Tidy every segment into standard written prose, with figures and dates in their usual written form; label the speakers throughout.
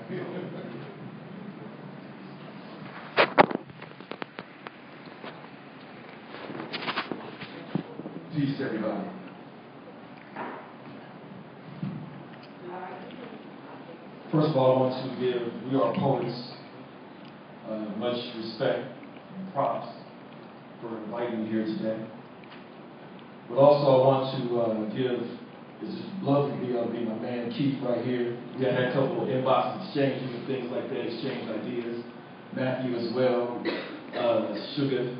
Speaker 1: Peace, everybody. First of all, I want to give We Are Poets much respect and props for inviting me here today. But also I want to give, it's lovely to be my man Keith right here. We had a couple of inbox exchanges and things like that, exchange ideas. Matthew as well. Sugar.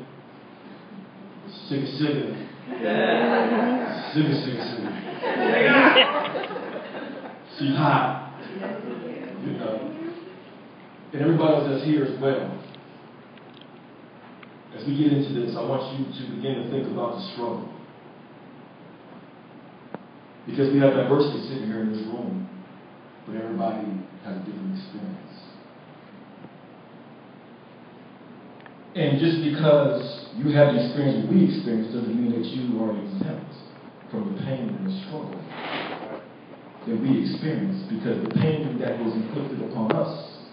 Speaker 1: She's hot. You know. And everybody else that's here as well. As we get into this, I want you to begin to think about the struggle. Because we have diversity sitting here in this room, but everybody has a different experience. And just because you have the experience that we experience doesn't mean that you are exempt from the pain and the struggle that we experience, because the pain that was inflicted upon us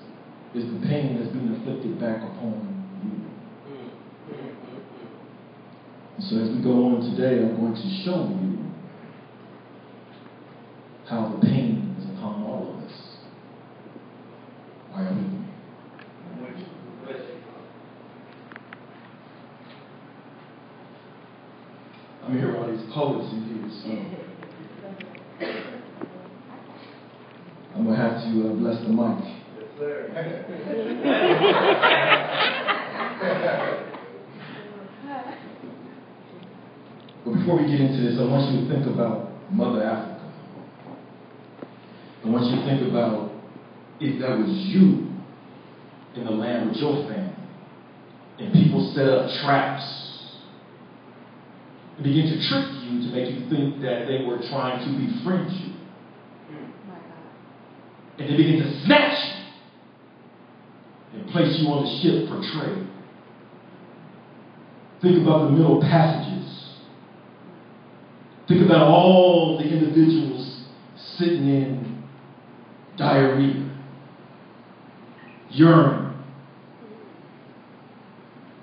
Speaker 1: is the pain that's being inflicted back upon you. And so as we go on today, I'm going to show you how the pain is upon all of us. Are you with me? I'm here with all these poets in here, so I'm going to have to bless the mic.
Speaker 2: Yes, sir.
Speaker 1: But before we get into this, I want you to think about Mother Africa. I want you to think about if that was you in the land with your family, and people set up traps and begin to trick you to make you think that they were trying to befriend you. And they begin to snatch you and place you on the ship for trade. Think about the Middle Passages. Think about all the individuals sitting in diarrhea, urine.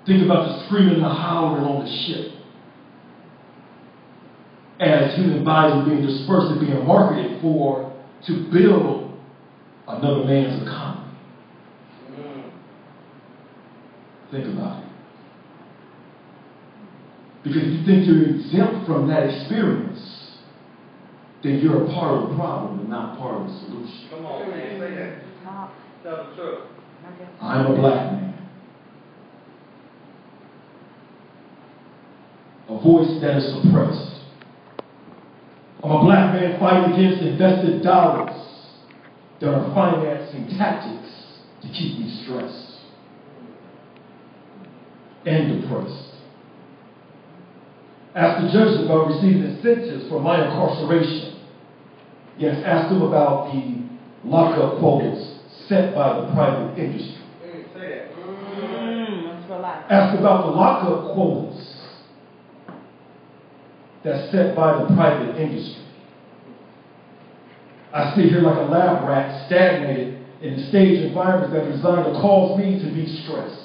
Speaker 1: Think about the screaming and the howling on the ship as human bodies are being dispersed and being marketed for to build another man's economy. Think about it. Because if you think you're exempt from that experience, then you're a part of the problem and not part of the solution.
Speaker 2: Come on, man. Say that. Tell the truth.
Speaker 1: I'm a black man. A voice that is suppressed. I'm a black man fighting against invested dollars that are financing tactics to keep me stressed and depressed. Ask the judges about receiving incentives for my incarceration. Yes, ask them about the lockup quotas set by the private industry.
Speaker 2: Say that.
Speaker 1: Ask about the lockup quotas that's set by the private industry. I sit here like a lab rat, stagnated in the stage environments that are designed to cause me to be stressed.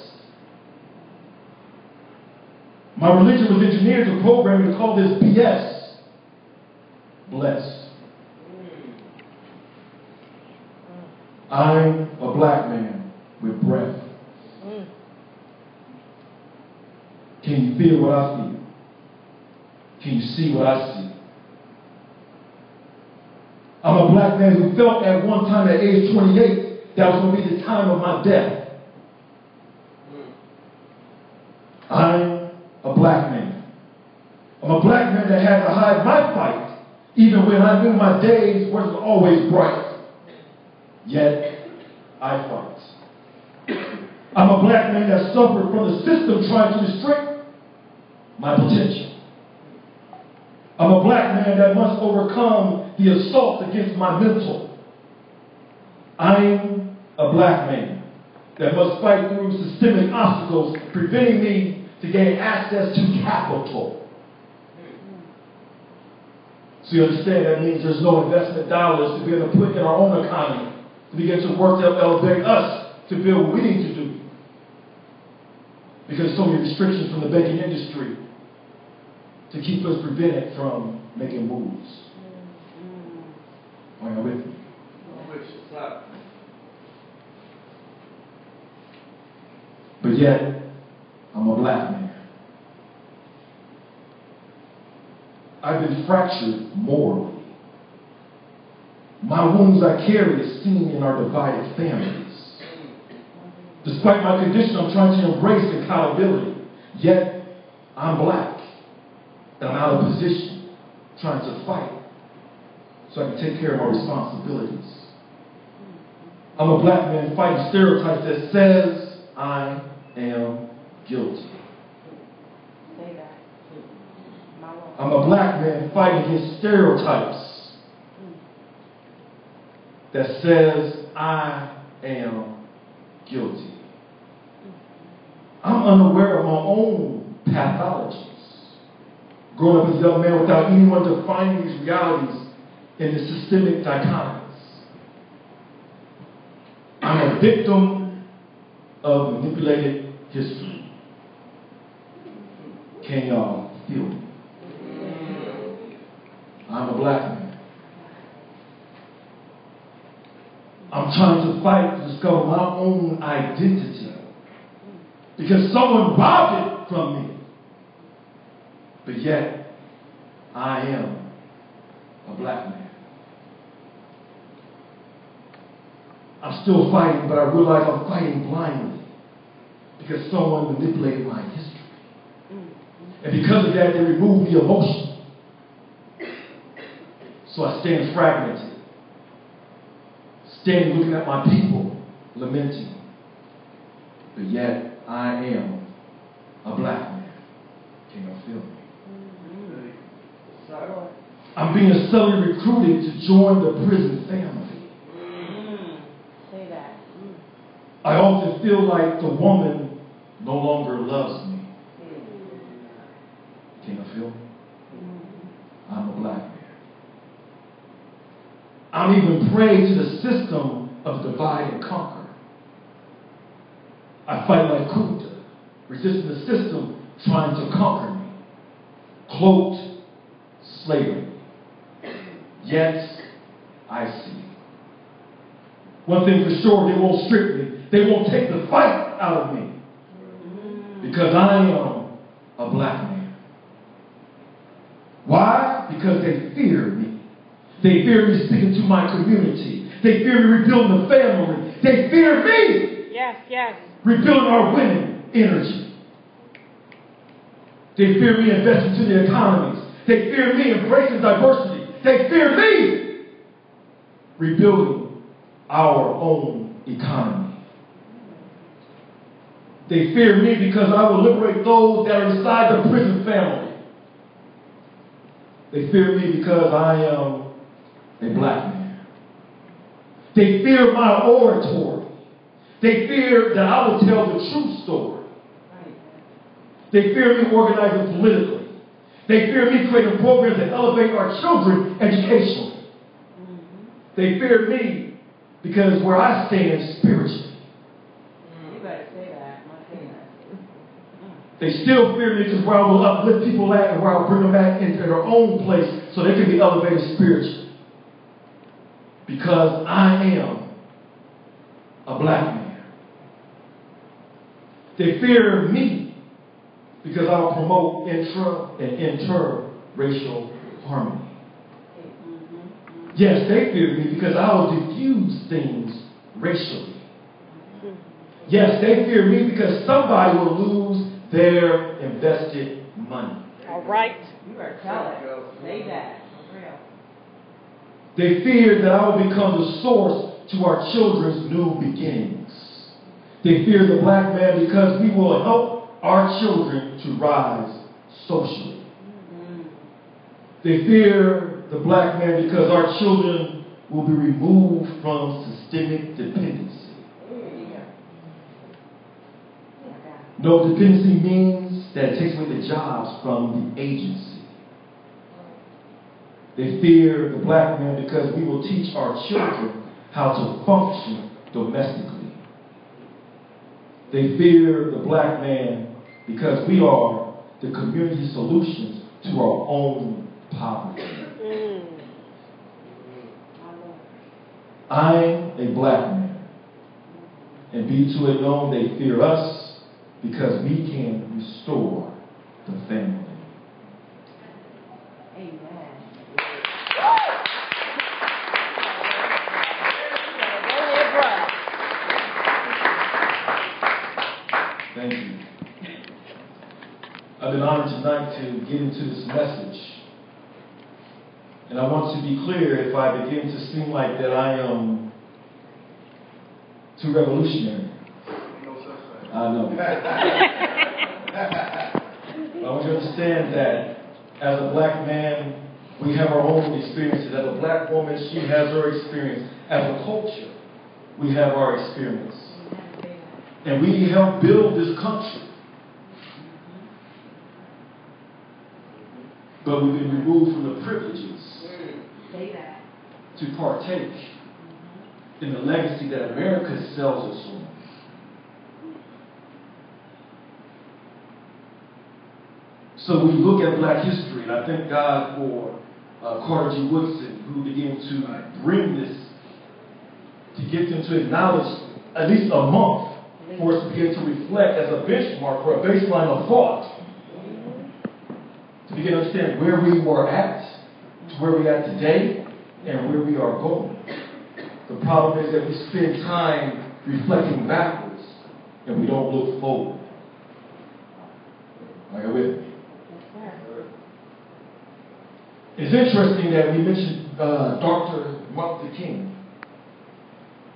Speaker 1: My religion was engineered to program me to call this BS blessed. I'm a black man with breath. Can you feel what I feel? Can you see what I see? I'm a black man who felt at one time at age 28 that was going to be the time of my death. I'm a black man. I'm a black man that had to hide my fight even when I knew my days weren't always bright. Yet, I fight. I'm a black man that suffered from the system trying to restrict my potential. I'm a black man that must overcome the assault against my mental. I'm a black man that must fight through systemic obstacles preventing me to gain access to capital. So you understand that means there's no investment dollars to be able to put in our own economy to begin to work to elevate us to build what we need to do. Because so many restrictions from the banking industry to keep us prevented from making moves. Are you with me? But yet, I'm a black man. I've been fractured morally. My wounds I carry is seen in our divided families. Despite my condition, I'm trying to embrace accountability. Yet, I'm black. And I'm out of position, trying to fight so I can take care of my responsibilities. I'm a black man fighting stereotypes that says I am guilty. I'm a black man fighting against stereotypes that says I am guilty. I'm unaware of my own pathologies. Growing up as a young man without anyone defining these realities in the systemic dichotomies. I'm a victim of manipulated history. Can y'all feel me? I'm a black man. I'm trying to fight to discover my own identity. Because someone robbed it from me. But yet, I am a black man. I'm still fighting, but I realize I'm fighting blindly. Because someone manipulated my history. And because of that, they removed the emotion. So I stand fragmented. Standing looking at my people, lamenting. But yet, I am a black man. Can you feel me? I'm being subtly recruited to join the prison family.
Speaker 3: Say that.
Speaker 1: I often feel like the woman no longer loves me. Can you feel me? I'm a black man. I'm even prey to the system of divide and conquer. I fight like Kunta, resisting the system trying to conquer me. Cloaked slavery. Yet, I see. One thing for sure, they won't strip me. They won't take the fight out of me. Because I am a black man. Why? Because they fear me. They fear me speaking to my community. They fear me rebuilding the family. They fear me.
Speaker 3: Yes.
Speaker 1: Rebuilding our women energy. They fear me investing to the economies. They fear me embracing diversity. They fear me rebuilding our own economy. They fear me because I will liberate those that are inside the prison family. They fear me because I am a black man. They fear my oratory. They fear that I will tell the true story. They fear me organizing politically. They fear me creating programs that elevate our children educationally. They fear me because where I stand spiritually.
Speaker 3: You better say that.
Speaker 1: They still fear me because where I will uplift people at and where I'll bring them back into their own place so they can be elevated spiritually. Because I am a black man. They fear me because I'll promote intra and interracial harmony. Yes, they fear me because I will diffuse things racially. Yes, they fear me because somebody will lose their invested money.
Speaker 3: All right. You better tell it. Say that. For real.
Speaker 1: They fear that I will become the source to our children's new beginnings. They fear the black man because we will help our children to rise socially. They fear the black man because our children will be removed from systemic dependency. No, dependency means that it takes away the jobs from the agency. They fear the black man because we will teach our children how to function domestically. They fear the black man because we are the community solutions to our own poverty. I'm a black man, and be to it known they fear us because we can restore the family.
Speaker 3: Amen.
Speaker 1: Thank you. I've been honored tonight to get into this message. And I want to be clear, if I begin to seem like that I am too revolutionary. I know. I want you to understand that as a black man, we have our own experiences. As a black woman, she has her experience. As a culture, we have our experience. And we help build this country. But we've been removed from the privileges to partake in the legacy that America sells us on. So we look at black history, and I thank God for Carter G. Woodson, who began to bring this, to get them to acknowledge at least a month for us to begin to reflect as a benchmark or a baseline of thought, to begin to understand where we were at, to where we're at today, and where we are going. The problem is that we spend time reflecting backwards, and we don't look forward. Are you with me? It's interesting that we mentioned Dr. Martin Luther King,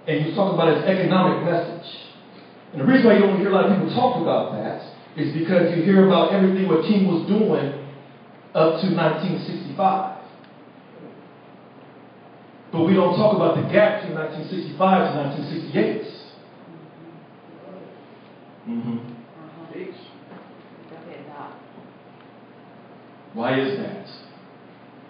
Speaker 1: and he was talking about his economic message. And the reason why you don't hear a lot of people talk about that is because you hear about everything what King was doing up to 1965. But we don't talk about the gap between 1965 to 1968. Why is that?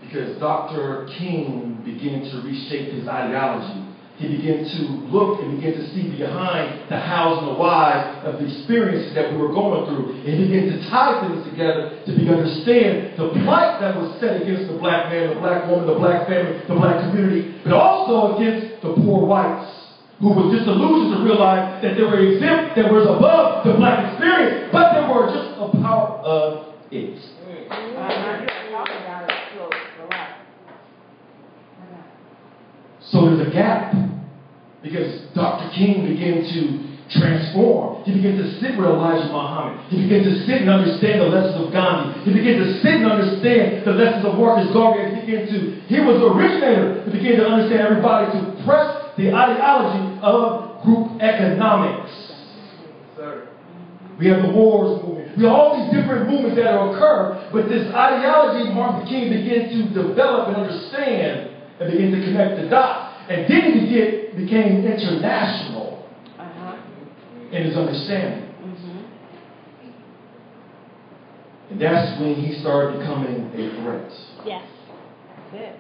Speaker 1: Because Dr. King began to reshape his ideology. He began to look and began to see behind the hows and the whys of the experiences that we were going through. And he began to tie things together to begin to understand the plight that was set against the black man, the black woman, the black family, the black community, but also against the poor whites, who were disillusioned to realize that they were exempt, that was above the black experience, but they were just a part of it. So there's a gap, because Dr. King began to transform. He began to sit with Elijah Muhammad. He began to sit and understand the lessons of Gandhi. He began to sit and understand the lessons of Marcus Garvey. He was the originator to begin to understand everybody to press the ideology of group economics. We have the wars movement. We have all these different movements that occur, but this ideology Martin Luther King began to develop and understand and begin to connect the dots. And then he became international in his understanding. And that's when he started becoming a threat.
Speaker 4: Yes. That's it.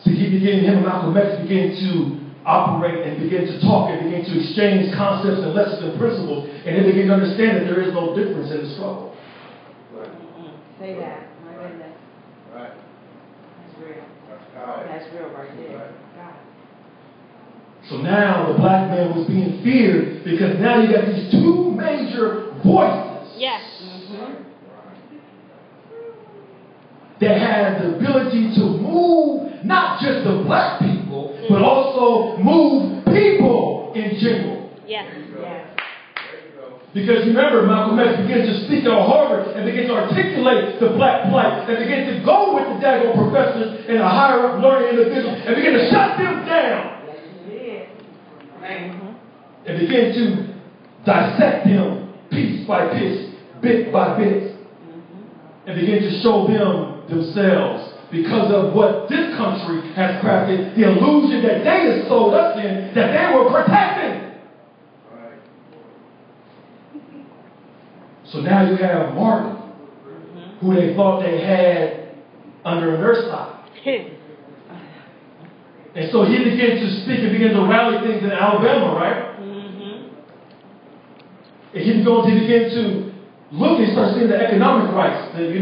Speaker 1: So him and Malcolm X began to operate and begin to talk and begin to exchange concepts and lessons and principles, and they begin to understand that there is no difference in the struggle.
Speaker 3: Say that. My goodness.
Speaker 2: Right.
Speaker 3: That's real.
Speaker 2: Right.
Speaker 3: That's real right there.
Speaker 2: Right.
Speaker 3: God.
Speaker 1: So now the black man was being feared because now you got these two major voices.
Speaker 4: Yes.
Speaker 1: That had the ability to move not just the black people, but also move people in general.
Speaker 4: Yes.
Speaker 3: Yes.
Speaker 1: Because remember, Malcolm X began to speak at Harvard and began to articulate the black plight and began to go with the daggone professors and the higher up learning individuals and began to shut them down. And begin to dissect them piece by piece, bit by bit, and begin to show them themselves because of what this country has crafted, the illusion that they have sold us in, that they were protecting. So now you have Martin, who they thought they had under their side. And so he began to speak and began to rally things in Alabama, right?
Speaker 3: Mm-hmm.
Speaker 1: And he began to look and start seeing the economic rights, the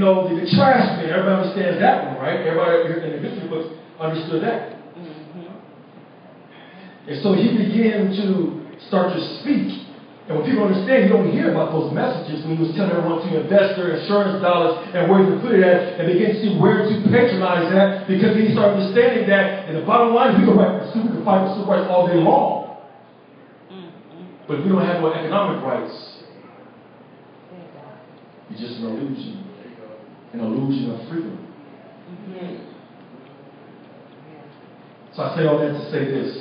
Speaker 1: trash bin. Everybody understands that one, right? Everybody in the history books understood that.
Speaker 3: Mm-hmm.
Speaker 1: And so he began to start to speak. And when people understand, you don't hear about those messages when he was telling everyone to invest their insurance dollars and where to put it at and begin to see where to patronize that, because he started understanding that, and the bottom line, we can fight for civil rights all day long.
Speaker 3: Mm-hmm.
Speaker 1: But if we don't have no economic rights, it's just an illusion of freedom.
Speaker 3: Mm-hmm.
Speaker 1: So I say all that to say this.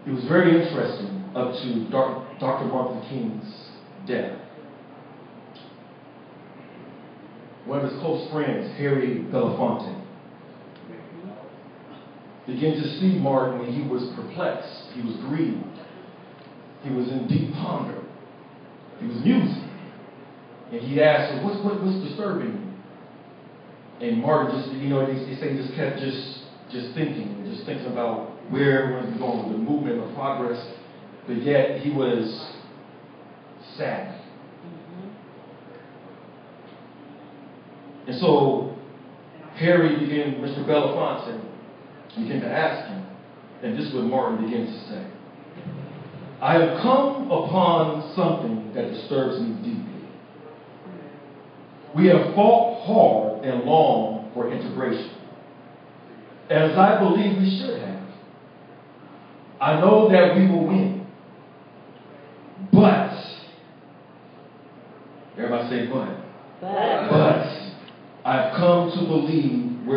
Speaker 1: It was very interesting up to Dr. Martin Luther King's death. One of his close friends, Harry Belafonte, began to see Martin, and he was perplexed. He was grieved. He was in deep ponder. He was musing. And he asked him, what's disturbing you? And Martin just, they say he just kept just thinking about where everyone's going with the movement and the progress, but yet he was sad.
Speaker 3: Mm-hmm.
Speaker 1: And so Mr. Belafonte began to ask him, and this is what Martin began to say: I have come upon something that disturbs me deeply. We have fought hard and long for integration, as I believe we should have. I know that we will win. But, everybody say but. But I've come to believe we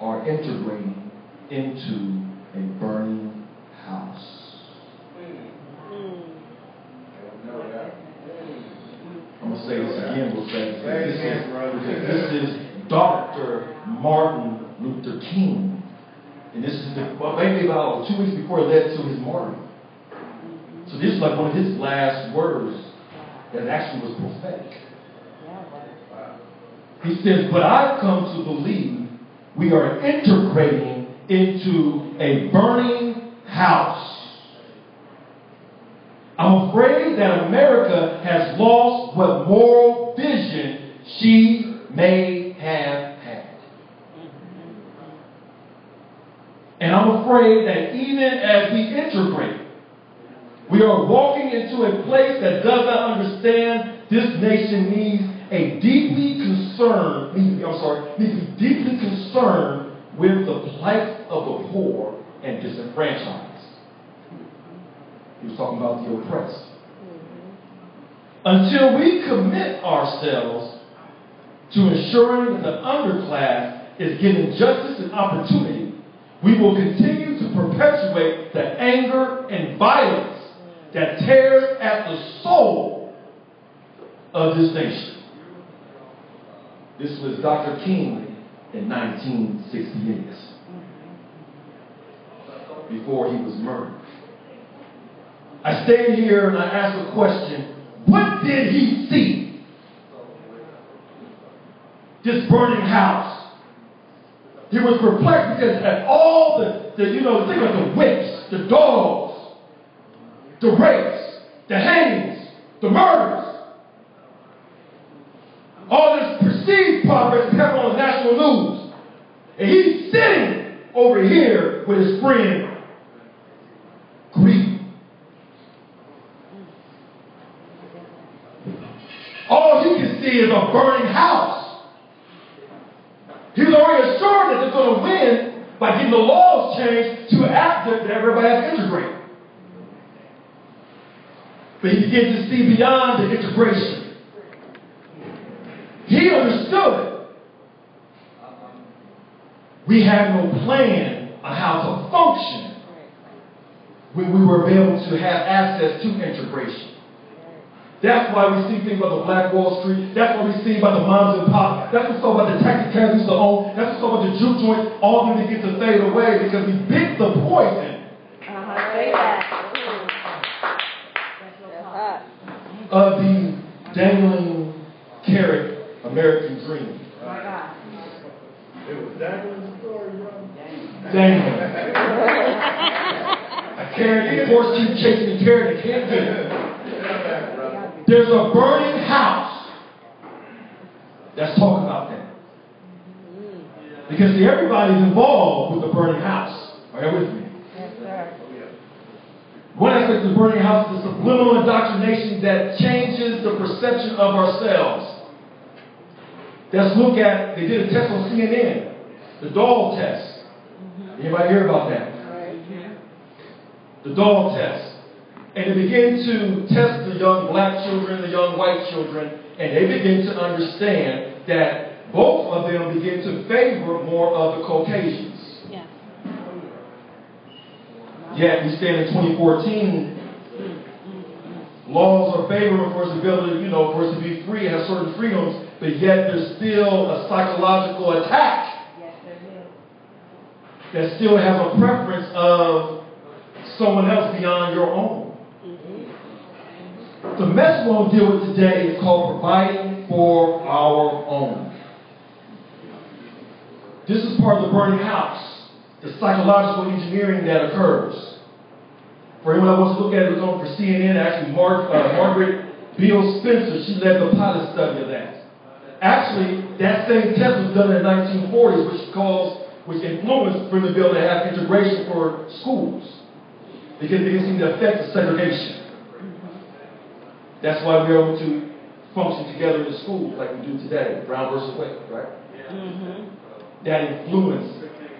Speaker 1: are integrating into a burning house. I'm going to say this again, this is Dr. Martin Luther King. And this is maybe about 2 weeks before it led to his martyrdom. So this is like one of his last words that actually was prophetic. He says, but I've come to believe we are integrating into a burning house. I'm afraid that America has lost what moral vision she may have had. And I'm afraid that even as we integrate, we are walking into a place that does not understand this nation needs to be deeply concerned with the plight of the poor and disenfranchised. He was talking about the oppressed. Until we commit ourselves to ensuring that the underclass is given justice and opportunity, we will continue to perpetuate the anger and violence that tears at the soul of this nation. This was Dr. King in 1968, before he was murdered. I stand here and I ask a question: what did he see? This burning house. He was perplexed because at all think of the whips, the dogs, the rapes, the hangings, the murders, all this perceived progress is happening on the national news. And he's sitting over here with his friend, grief. All he can see is a burning house. He was already assured that they're going to win by getting the laws changed to act that everybody has to integrate. But he began to see beyond the integration. He understood we had no plan on how to function when we were able to have access to integration. That's why we see things about the Black Wall Street. That's why we see about the moms and pops. That's what's so about the taxi cabs we used to own. That's what's so about the juke joints. All of them begin to fade away because we bit the poison.
Speaker 3: Say that.
Speaker 1: Of the dangling carrot American dream.
Speaker 3: My God.
Speaker 2: It was Daniel's story, brother.
Speaker 1: Daniel. I carried the horse, keep chasing the carrot, I can't get it. There's a burning house that's talking about that. Because see, everybody's involved with the burning house. Are you with me?
Speaker 3: Yes, sir.
Speaker 1: One aspect of the burning house is the subliminal indoctrination that changes the perception of ourselves. Let's look at, they did a test on CNN, the doll test. Anybody hear about that? The doll test. And they begin to test the young black children, the young white children, and they begin to understand that both of them begin to favor more of the Caucasians.
Speaker 4: Yeah.
Speaker 1: Yet we stand in 2014, laws are favorable for us to be able to, for us to be free and have certain freedoms, but yet there's still a psychological attack that still has a preference of someone else beyond your own. The message we're going to deal with today is called providing for our own. This is part of the burning house, the psychological engineering that occurs. For anyone that wants to look at it, look on for CNN. Actually, Margaret Beale Spencer, she led the pilot study of that. Actually, that same test was done in the 1940s, which influenced for the bill to have integration for schools, because they can see the effects of segregation. That's why we're able to function together in the schools like we do today, Brown versus Wade, right? That influenced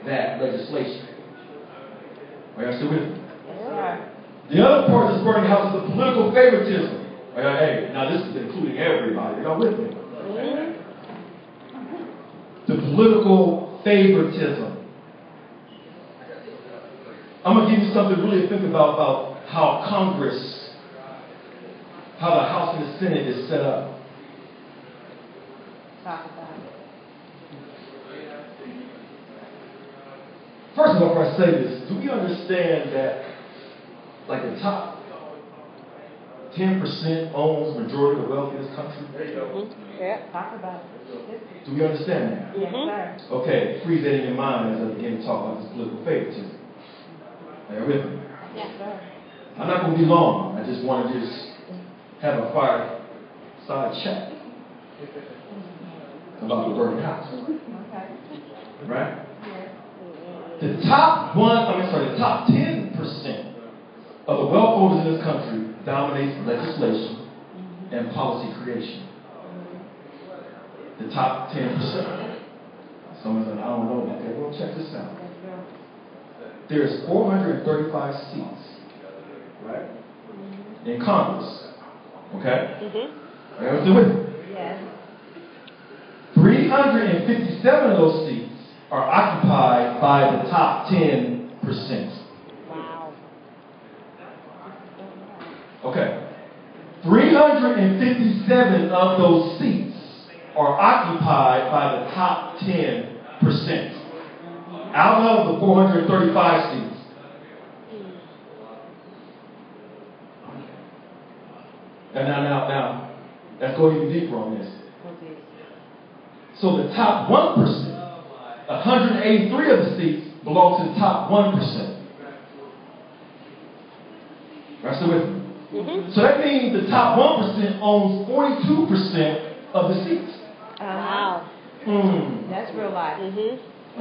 Speaker 1: that legislation. Are y'all still with me? The other part of this burning house is the political favoritism. Hey, now this is including everybody. Are y'all with me? The political favoritism. I'm going to give you something really to think about how Congress, how the House and the Senate is set up.
Speaker 3: Talk about it.
Speaker 1: First of all, before I say this, do we understand that like the top 10% owns the majority of the wealth in this country?
Speaker 3: Yeah. Talk about it.
Speaker 1: Do we understand that?
Speaker 3: Yes, sir.
Speaker 1: Okay, freeze that in your mind as I begin to talk about this political favoritism. Are you with me?
Speaker 3: Yes, sir.
Speaker 1: I'm not going to be long. I just want to have a fireside chat about the burning house.
Speaker 3: Okay.
Speaker 1: Right?
Speaker 3: Yes.
Speaker 1: The top 10% of the wealth holders in this country dominates legislation and policy creation. The top 10%. Someone said, I don't know. Okay, well, check this out. There's 435 seats, right, in Congress. Okay? Are you still with me?
Speaker 3: Yes.
Speaker 1: 357 of those seats are occupied by the top 10%.
Speaker 4: Wow.
Speaker 1: Okay. 357 of those seats are occupied by the top 10%. Out of the 435 seats. Now, let's go even deeper on this. So the top 1%, 183 of the seats belong to the top 1%. Right, still with me? So that means the top 1% owns 42% of the seats.
Speaker 4: Wow.
Speaker 3: That's real life.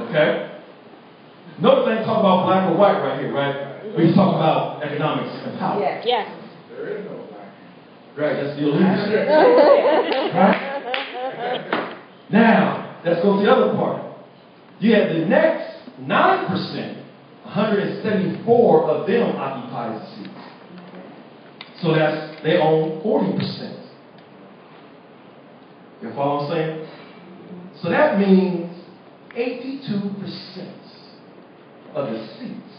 Speaker 1: Okay? Notice I ain't talking about black or white right here, right? We're talking about economics and power.
Speaker 3: Yes.
Speaker 4: Yes.
Speaker 2: There is no black.
Speaker 1: Right, that's the illusion. Right? Now, let's go to the other part. You have the next 9%, 174 of them occupy the seats. So they own 40%. You follow what I'm saying? So that means 82% of the seats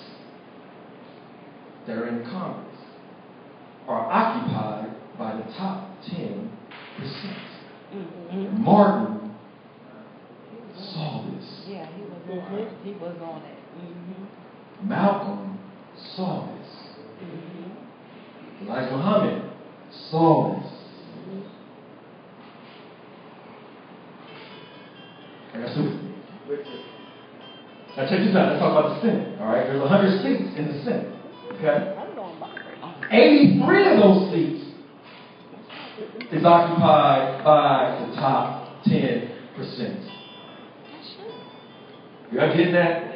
Speaker 1: that are in Congress are occupied by the top 10%. Martin saw this.
Speaker 3: Yeah, he was on it. He was on it.
Speaker 1: Malcolm saw this. Elijah Muhammad saw this. I got some. Now check this out. Let's talk about the Senate. All right, there's 100 seats in the Senate. Okay, 83 of those seats is occupied by the top 10%. You all getting that?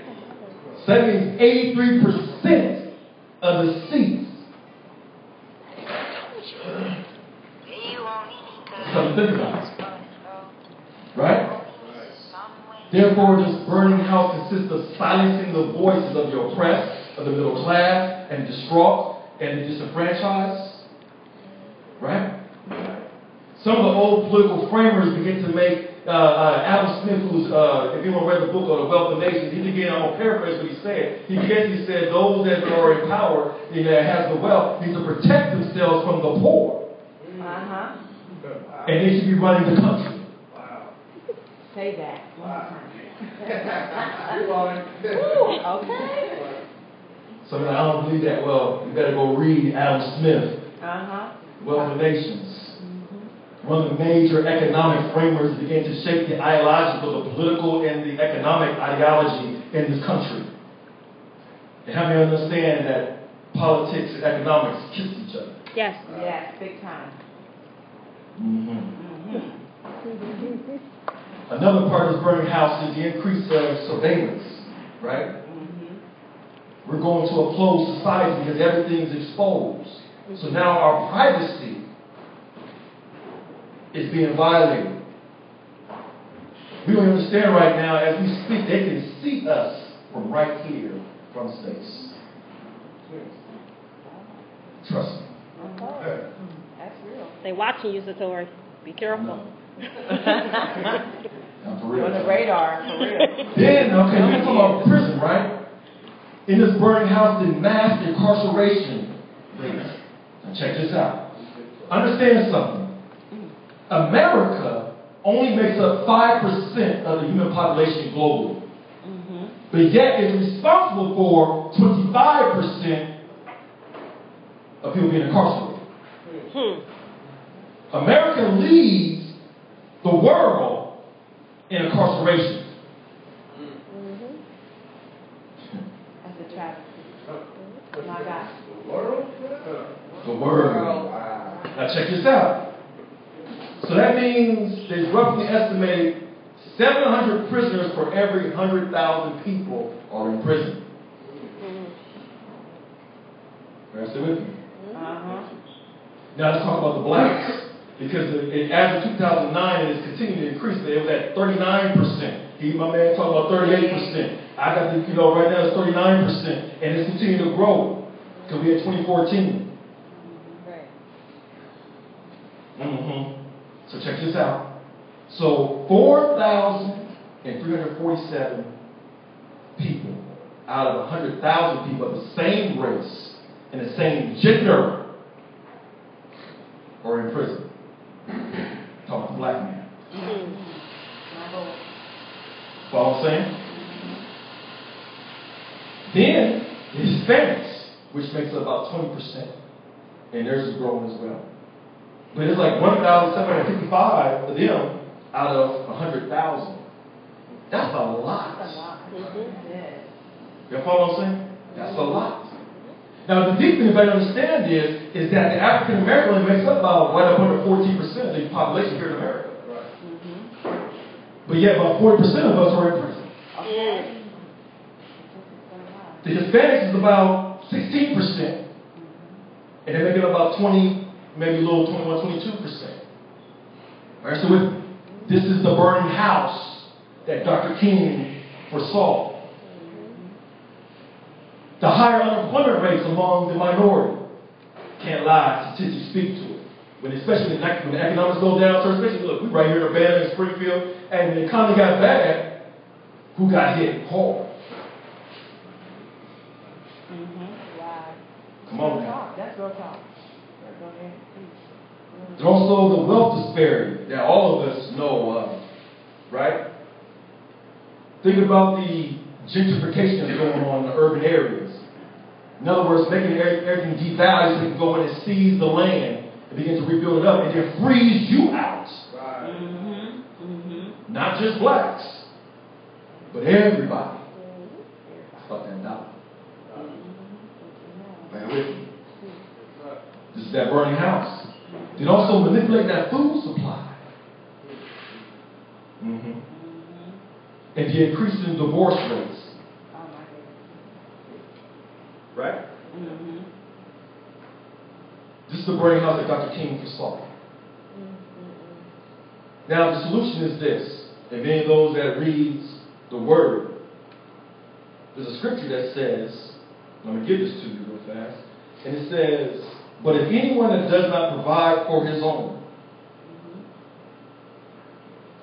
Speaker 1: So that means 83% of the seats. That's something to think about. Right? Therefore, this burning house consists of silencing the voices of the oppressed, of the middle class, and distraught, and the disenfranchised. Right? Some of the old political framers begin to make Adam Smith, who's, if anyone read the book on The Wealth of Nations, he began, I'm going to paraphrase what he said. He basically said those that are in power and that has the wealth need to protect themselves from the poor. And they should be running the country.
Speaker 2: Wow.
Speaker 3: Say that.
Speaker 2: Wow.
Speaker 3: Okay.
Speaker 1: So I don't believe that. Well, you better go read Adam Smith, Wealth of Nations. One of the major economic framers began to shape the ideological, the political, and the economic ideology in this country. And how many understand that politics and economics kiss each other?
Speaker 4: Yes.
Speaker 3: Yes, big time.
Speaker 1: Another part of this burning house is the increase of surveillance, right? We're going to a closed society because everything's exposed. So now our privacy is being violated. We don't understand right now, as we speak, they can see us from right here, from space. Trust me.
Speaker 3: That's real.
Speaker 4: They watching you, Satori. Be careful.
Speaker 1: No. For real.
Speaker 3: On the radar, for real.
Speaker 1: Then, okay, we're talking about prison, right? In this burning house, the mass incarceration rates. Now check this out. Understand something. America only makes up 5% of the human population globally. But yet is responsible for 25% of people being incarcerated. America leads the world in incarceration.
Speaker 3: That's a travesty. My God.
Speaker 2: The world?
Speaker 1: The world. Now check this out. So that means there's roughly estimated 700 prisoners for every 100,000 people are in prison. Are you still with me? Now let's talk about the blacks. Because as of 2009, it is continuing to increase. It was at 39%. My man talking about 38%. I got the, right now it's 39%. And it's continuing to grow. Because we had 2014. So check this out. So 4,347 people out of 100,000 people of the same race and the same gender are in prison. Talking about the black man. Follow what I'm saying? Then the Hispanics, which makes up about 20%, and theirs is growing as well. But it's like 1,755 of them out of 100,000. That's a lot.
Speaker 3: That's a lot.
Speaker 1: You follow what I'm saying? That's a lot. Now, the deep thing about understand is that the African American makes up about right up under 14% of the population here in America. But yet, about 40% of us are in prison. The Hispanics is about 16%, and they make it about 20, maybe a little 21, 22%. All right, so this is the burning house that Dr. King foresaw. The higher unemployment rates among the minority. Can't lie, statistics speak to it. Especially when the economics go down, so especially, look, we right here in Urbana and Springfield, and when the economy got bad, who got hit hard?
Speaker 3: Wow.
Speaker 1: Come on now.
Speaker 3: That's real talk. Go ahead.
Speaker 1: There's also the wealth disparity that all of us know of, right? Think about the gentrification that's going on in the urban areas. In other words, making everything devalued so they can go in and seize the land and begin to rebuild it up and then freeze you out. Not just blacks, but everybody. is that burning house. They also manipulate that food supply. Mm-hmm. And the increasing divorce rates.
Speaker 3: Oh my goodness.
Speaker 1: Right?
Speaker 3: Mm-hmm.
Speaker 1: This is the burning house that Dr. King foresaw. Now, the solution is this. And many of those that reads the word, there's a scripture that says, I'm going to give this to you real fast. And it says, but if anyone that does not provide for his own,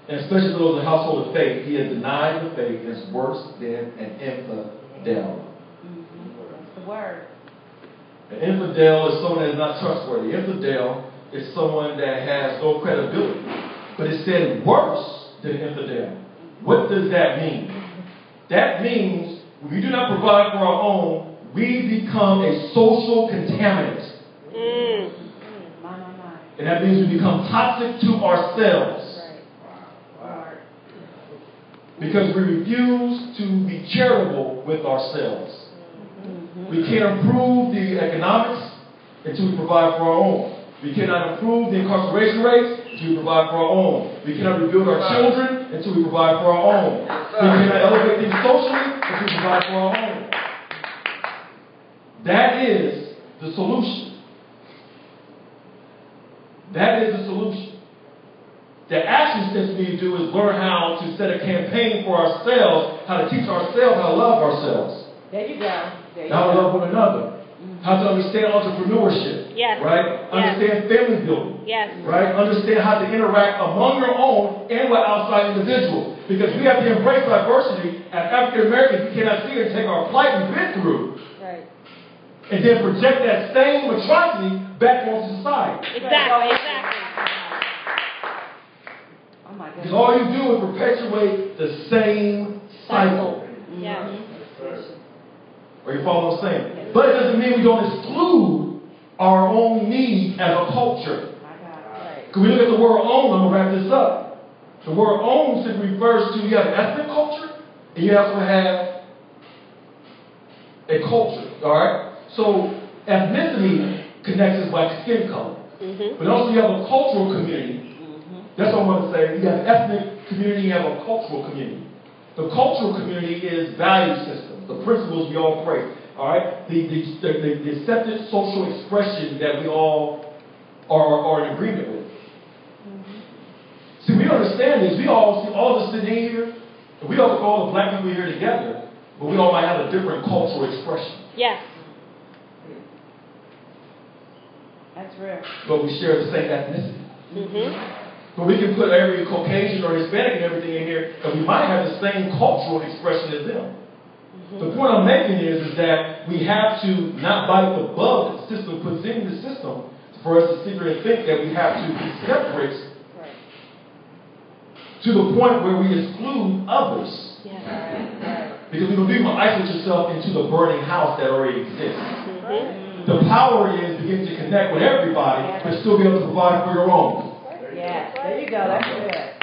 Speaker 1: and especially those in the household of faith, he has denied the faith and is worse than an infidel.
Speaker 3: That's the word.
Speaker 1: An infidel is someone that is not trustworthy. Infidel is someone that has no credibility. But it said worse than an infidel. What does that mean? That means when we do not provide for our own, we become a social contaminant. And that means we become toxic to ourselves. Because we refuse to be charitable with ourselves. We can't improve the economics until we provide for our own. We cannot improve the incarceration rates until we provide for our own. We cannot rebuild our children until we provide for our own. We cannot elevate things socially until we provide for our own. That is the solution. That is the solution. The action steps we need to do is learn how to set a campaign for ourselves, how to teach ourselves how to love ourselves.
Speaker 3: There you go.
Speaker 1: How to love one another. How to understand entrepreneurship.
Speaker 4: Yes.
Speaker 1: Right?
Speaker 4: Yes.
Speaker 1: Understand family building.
Speaker 4: Yes.
Speaker 1: Right? Understand how to interact among your own and with outside individuals. Because we have to embrace diversity. As African Americans, we cannot see it and take our plight we've been through.
Speaker 3: Right.
Speaker 1: And then project that same atrocity back onto society.
Speaker 4: Exactly.
Speaker 3: Oh my goodness.
Speaker 1: Because all you do is perpetuate the same cycle.
Speaker 4: Yes.
Speaker 1: Are you following what I'm saying? But it doesn't mean we don't exclude our own needs as a culture. Because we look at the word own, I'm going to wrap this up. The word own simply refers to, you have an ethnic culture, and you also have a culture. Alright? So ethnicity connects us like skin color. But also you have a cultural community. That's what I want to say. You have an ethnic community, you have a cultural community. The cultural community is value systems, the principles we all pray. All right? The accepted social expression that we all are in agreement with. See, we understand this. We all of us sitting in here, and we all the black people here together, but we all might have a different cultural expression.
Speaker 4: Yes.
Speaker 3: That's real.
Speaker 1: But we share the same ethnicity. But we can put every Caucasian or Hispanic and everything in here, and we might have the same cultural expression as them. The point I'm making is that we have to not bite the bug that the system puts in the system for us to sit there and think that we have to be separate to the point where we exclude others. Because we don't do isolate yourself into the burning house that already exists. The power is begin to connect with everybody, but still be able to provide for your own.
Speaker 3: Yeah, there you go. That's good.